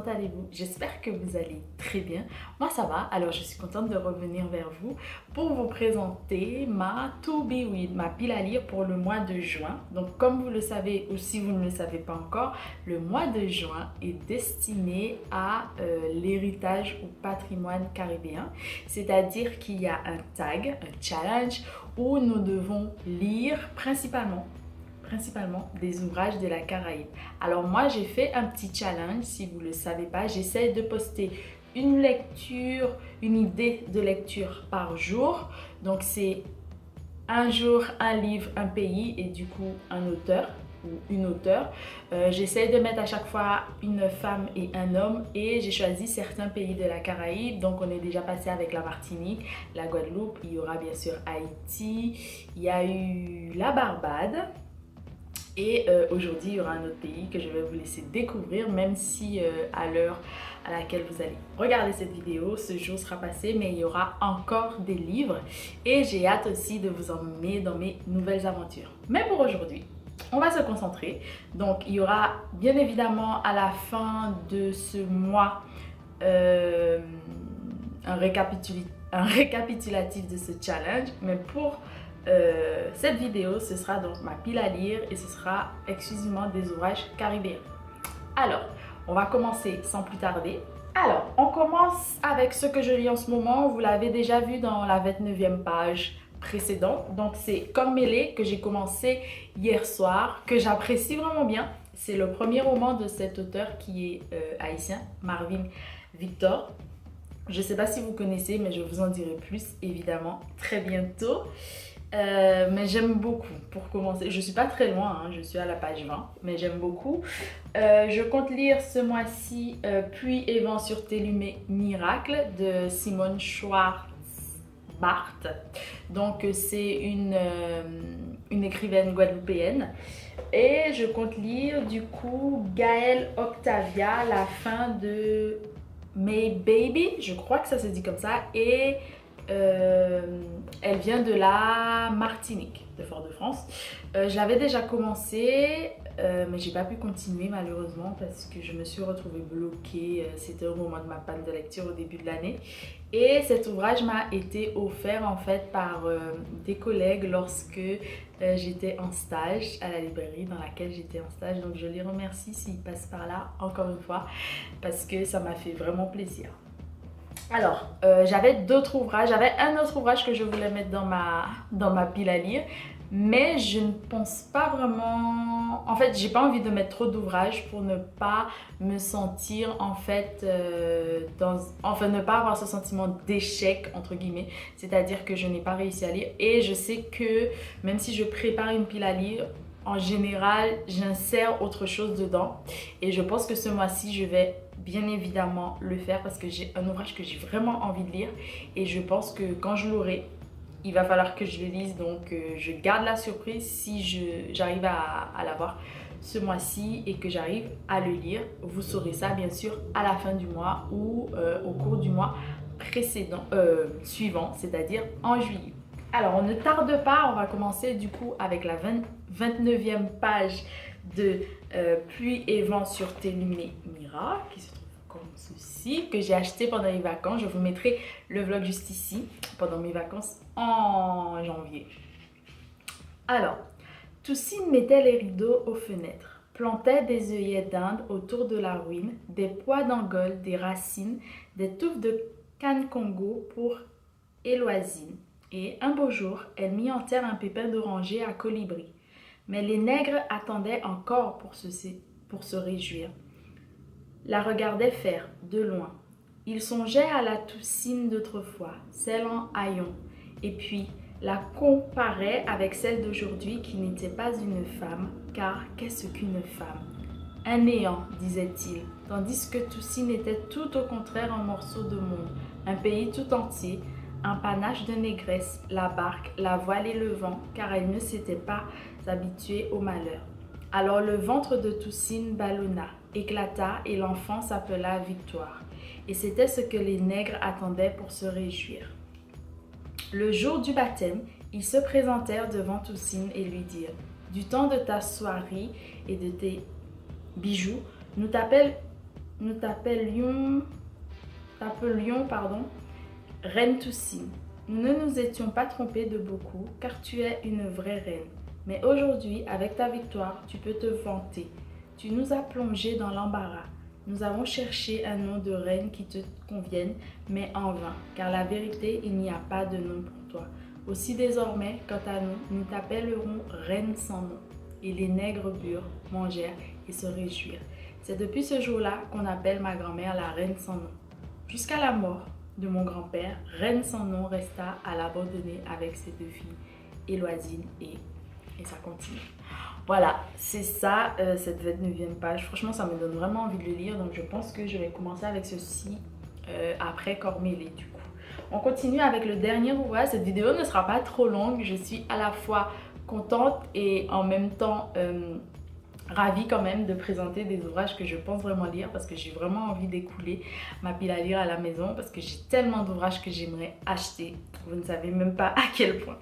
comment allez-vous? J'espère que vous allez très bien. Moi ça va, alors je suis contente de revenir vers vous pour vous présenter ma To Be With, ma pile à lire pour le mois de juin. Donc comme vous le savez ou si vous ne le savez pas encore, le mois de juin est destiné à l'héritage ou patrimoine caribéen. C'est-à-dire qu'il y a un tag, un challenge où nous devons lire principalement des ouvrages de la Caraïbe. Alors moi j'ai fait un petit challenge, si vous ne le savez pas, j'essaie de poster une lecture, une idée de lecture par jour. Donc c'est un jour, un livre, un pays et du coup un auteur ou une auteure. J'essaie de mettre à chaque fois une femme et un homme et j'ai choisi certains pays de la Caraïbe. Donc on est déjà passé avec la Martinique, la Guadeloupe, il y aura bien sûr Haïti, il y a eu la Barbade. Et aujourd'hui, il y aura un autre pays que je vais vous laisser découvrir, même si à l'heure à laquelle vous allez regarder cette vidéo, ce jour sera passé, mais il y aura encore des livres. Et j'ai hâte aussi de vous emmener dans mes nouvelles aventures. Mais pour aujourd'hui, on va se concentrer. Donc, il y aura bien évidemment à la fin de ce mois un récapitulatif de ce challenge. Mais pour cette vidéo, ce sera donc ma pile à lire et ce sera exclusivement des ouvrages caribéens. Alors, on va commencer sans plus tarder. Alors, on commence avec ce que je lis en ce moment. Vous l'avez déjà vu dans la 29e page précédente. Donc, c'est Cormélé que j'ai commencé hier soir, que j'apprécie vraiment bien. C'est le premier roman de cet auteur qui est haïtien, Marvin Victor. Je ne sais pas si vous connaissez, mais je vous en dirai plus évidemment très bientôt. Mais j'aime beaucoup pour commencer. Je suis pas très loin, hein, je suis à la page 20, mais j'aime beaucoup. Je compte lire ce mois-ci Pluie et vent sur tes miracles de Simone Schwartz-Bart. Donc c'est une écrivaine guadeloupéenne. Et je compte lire du coup Gaëlle Octavia, la fin de May Baby, je crois que ça se dit comme ça. Et elle vient de la Martinique, de Fort-de-France. Je l'avais déjà commencé, mais j'ai pas pu continuer malheureusement parce que je me suis retrouvée bloquée. C'était au moment de ma panne de lecture au début de l'année. Et cet ouvrage m'a été offert en fait par des collègues lorsque j'étais en stage à la librairie dans laquelle j'étais en stage. Donc je les remercie s'ils passent par là encore une fois parce que ça m'a fait vraiment plaisir. Alors, j'avais d'autres ouvrages, j'avais un autre ouvrage que je voulais mettre dans ma pile à lire, mais je ne pense pas vraiment... En fait, j'ai pas envie de mettre trop d'ouvrages pour ne pas me sentir, en fait, enfin, ne pas avoir ce sentiment d'échec, entre guillemets, c'est-à-dire que je n'ai pas réussi à lire. Et je sais que même si je prépare une pile à lire, en général, j'insère autre chose dedans. Et je pense que ce mois-ci, je vais bien évidemment le faire parce que j'ai un ouvrage que j'ai vraiment envie de lire et je pense que quand je l'aurai, il va falloir que je le lise. Donc je garde la surprise si j'arrive à l'avoir ce mois-ci et que j'arrive à le lire. Vous saurez ça bien sûr à la fin du mois ou au cours du mois suivant, c'est-à-dire en juillet. Alors on ne tarde pas, on va commencer du coup avec la 29e page de Pluie et vent sur tes miracles qui se trouve comme ceci, que j'ai acheté pendant les vacances. Je vous mettrai le vlog juste ici pendant mes vacances en janvier. Alors, Toussine mettait les rideaux aux fenêtres, plantait des œillets d'Inde autour de la ruine, des pois d'Angola, des racines, des touffes de canne Congo pour Éloisine. Et un beau jour, elle mit en terre un pépin d'oranger à colibri. Mais les nègres attendaient encore pour se réjouir. La regardaient faire, de loin. Ils songeaient à la Toussine d'autrefois, celle en haillons, et puis la comparaient avec celle d'aujourd'hui qui n'était pas une femme, car qu'est-ce qu'une femme? Un néant, disait-il, tandis que Toussine était tout au contraire un morceau de monde, un pays tout entier, un panache de négresse, la barque, la voile et le vent, car elle ne s'était pas habituée au malheur. Alors le ventre de Toussine ballonna, éclata et l'enfant s'appela Victoire. Et c'était ce que les nègres attendaient pour se réjouir. Le jour du baptême, ils se présentèrent devant Toussine et lui dirent « Du temps de ta soierie et de tes bijoux, nous nous t'appelions, Reine Toussi. Nous ne nous étions pas trompés de beaucoup, car tu es une vraie reine. Mais aujourd'hui, avec ta victoire, tu peux te vanter. Tu nous as plongés dans l'embarras. Nous avons cherché un nom de reine qui te convienne, mais en vain, car la vérité, il n'y a pas de nom pour toi. Aussi désormais, quant à nous, nous t'appellerons Reine sans nom. Et les nègres burent, mangèrent et se réjouirent. C'est depuis ce jour-là qu'on appelle ma grand-mère la Reine sans nom. Jusqu'à la mort de mon grand-père, Reine sans nom resta à l'abandonner avec ses 2 filles, Éloisine et ça continue. Voilà, c'est ça, cette 29e page. Franchement, ça me donne vraiment envie de le lire, donc je pense que je vais commencer avec ceci après Cormélie du coup. On continue avec le dernier ouvrage. Cette vidéo ne sera pas trop longue. Je suis à la fois contente et en même temps ravie quand même de présenter des ouvrages que je pense vraiment lire parce que j'ai vraiment envie d'écouler ma pile à lire à la maison parce que j'ai tellement d'ouvrages que j'aimerais acheter. Vous ne savez même pas à quel point.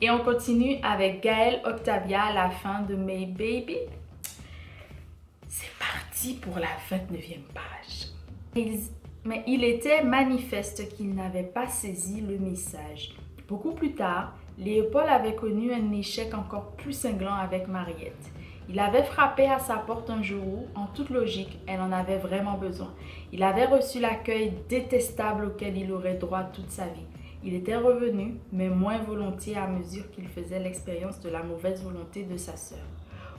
Et on continue avec Gaëlle Octavia, la fin de May Baby. C'est parti pour la 29e page. Mais il était manifeste qu'il n'avait pas saisi le message. Beaucoup plus tard, Léopold avait connu un échec encore plus cinglant avec Mariette. Il avait frappé à sa porte un jour où, en toute logique, elle en avait vraiment besoin. Il avait reçu l'accueil détestable auquel il aurait droit toute sa vie. Il était revenu, mais moins volontiers à mesure qu'il faisait l'expérience de la mauvaise volonté de sa sœur.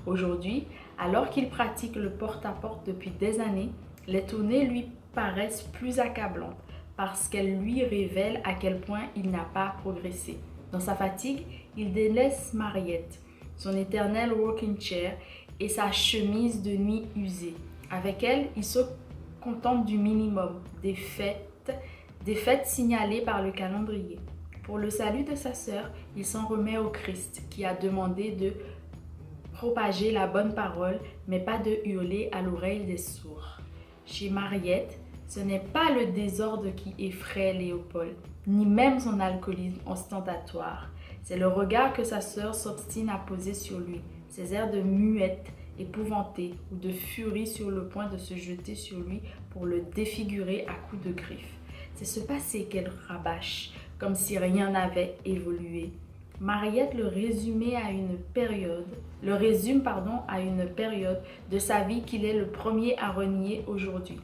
Aujourd'hui, alors qu'il pratique le porte-à-porte depuis des années, les tournées lui paraissent plus accablantes parce qu'elles lui révèlent à quel point il n'a pas progressé. Dans sa fatigue, il délaisse Mariette, son éternel rocking chair et sa chemise de nuit usée. Avec elle, il se contente du minimum, des fêtes signalées par le calendrier. Pour le salut de sa sœur, il s'en remet au Christ qui a demandé de propager la bonne parole, mais pas de hurler à l'oreille des sourds. Chez Mariette, ce n'est pas le désordre qui effraie Léopold, ni même son alcoolisme ostentatoire. C'est le regard que sa sœur s'obstine à poser sur lui, ses airs de muette, épouvantée ou de furie sur le point de se jeter sur lui pour le défigurer à coups de griffes. C'est ce passé qu'elle rabâche, comme si rien n'avait évolué. Mariette le résume à une période de sa vie qu'il est le premier à renier aujourd'hui.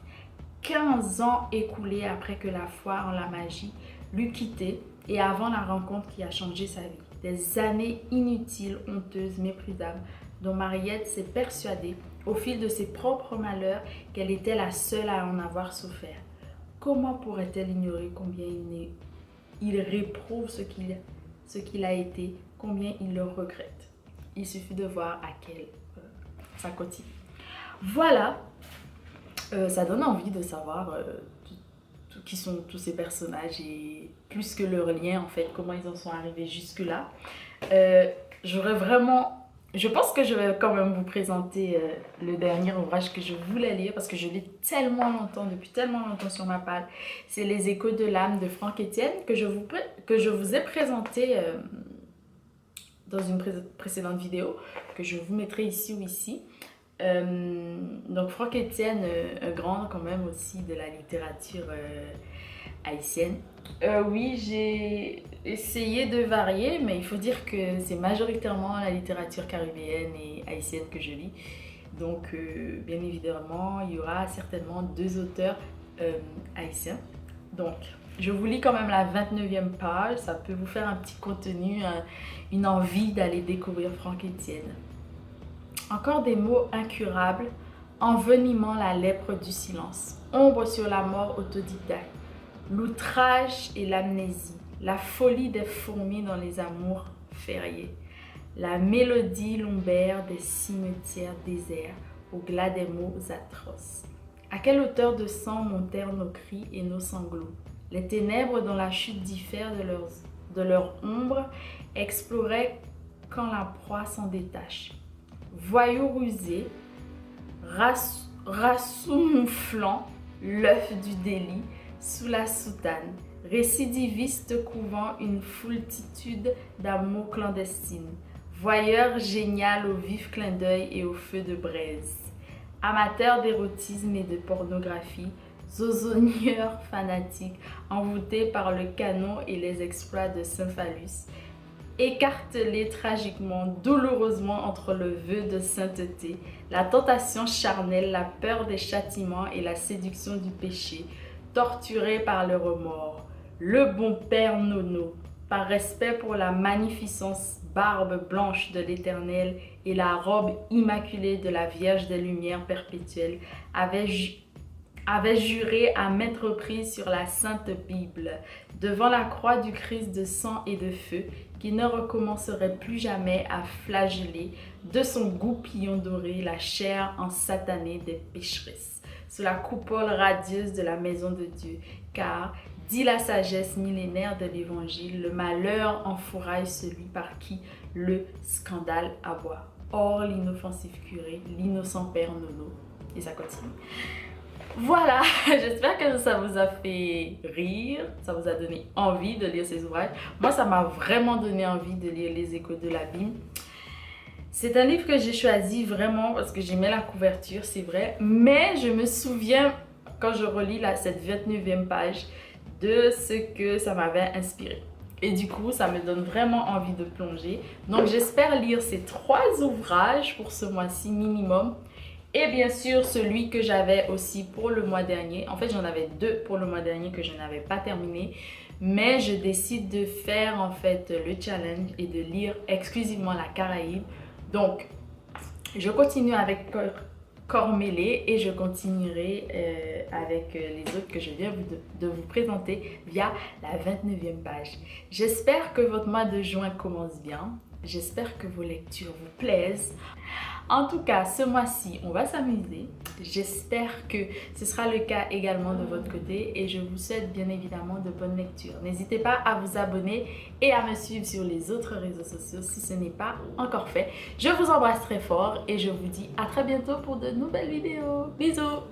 15 ans écoulés après que la foi en la magie l'eut quitté et avant la rencontre qui a changé sa vie. Des années inutiles, honteuses, méprisables, dont Mariette s'est persuadée, au fil de ses propres malheurs, qu'elle était la seule à en avoir souffert. Comment pourrait-elle ignorer combien il réprouve ce qu'il a été, combien il le regrette? Il suffit de voir à quel ça continue. Voilà, ça donne envie de savoir qui sont tous ces personnages et plus que leur lien en fait, comment ils en sont arrivés jusque-là. Je pense que je vais quand même vous présenter le dernier ouvrage que je voulais lire parce que je lis depuis tellement longtemps sur ma palle. C'est Les Échos de l'âme de Franck Etienne que je vous ai présenté dans une précédente vidéo que je vous mettrai ici ou ici. Donc Franck Etienne, un grand quand même aussi de la littérature haïtienne. Oui, j'ai essayé de varier, mais il faut dire que c'est majoritairement la littérature caribéenne et haïtienne que je lis. Donc bien évidemment, il y aura certainement 2 auteurs haïtiens. Donc je vous lis quand même la 29e page, ça peut vous faire un petit contenu, une envie d'aller découvrir Franck Etienne. Encore des mots incurables, envenimant la lèpre du silence, ombre sur la mort autodidacte, l'outrage et l'amnésie, la folie des fourmis dans les amours fériés, la mélodie lombaire des cimetières déserts au glas des mots atroces. À quelle hauteur de sang montèrent nos cris et nos sanglots? Les ténèbres dont la chute diffère de leur ombre exploraient quand la proie s'en détache. Voyou rusé, rassoumflant l'œuf du délit sous la soutane, récidiviste couvant une foultitude d'amours clandestines, voyeur génial au vif clin d'œil et au feu de braise. Amateur d'érotisme et de pornographie, zozogneur fanatique, envoûté par le canon et les exploits de Saint Phallus, écartelé tragiquement, douloureusement entre le vœu de sainteté, la tentation charnelle, la peur des châtiments et la séduction du péché, torturé par le remords, le bon père Nono, par respect pour la magnificence barbe blanche de l'Éternel et la robe immaculée de la Vierge des Lumières perpétuelles, avait juré à maintes reprises sur la Sainte Bible, devant la croix du Christ de sang et de feu, qu'il ne recommencerait plus jamais à flageller de son goupillon doré la chair ensatanée des pécheresses, sous la coupole radieuse de la maison de Dieu, car, dit la sagesse millénaire de l'Évangile, le malheur enfouraille celui par qui le scandale aboie. Or, l'inoffensif curé, l'innocent père Nono, et ça continue. Voilà, j'espère que ça vous a fait rire, ça vous a donné envie de lire ces ouvrages. Moi, ça m'a vraiment donné envie de lire Les Échos de l'Abîme. C'est un livre que j'ai choisi vraiment parce que j'aimais la couverture, c'est vrai. Mais je me souviens, quand je relis cette 29e page, de ce que ça m'avait inspiré. Et du coup, ça me donne vraiment envie de plonger. Donc, j'espère lire ces 3 ouvrages pour ce mois-ci minimum. Et bien sûr, celui que j'avais aussi pour le mois dernier. En fait, j'en avais 2 pour le mois dernier que je n'avais pas terminé. Mais je décide de faire en fait le challenge et de lire exclusivement la Caraïbe. Donc, je continue avec Cormélé et je continuerai avec les autres que je viens de vous présenter via la 29e page. J'espère que votre mois de juin commence bien. J'espère que vos lectures vous plaisent. En tout cas, ce mois-ci, on va s'amuser. J'espère que ce sera le cas également de votre côté et je vous souhaite bien évidemment de bonnes lectures. N'hésitez pas à vous abonner et à me suivre sur les autres réseaux sociaux si ce n'est pas encore fait. Je vous embrasse très fort et je vous dis à très bientôt pour de nouvelles vidéos. Bisous!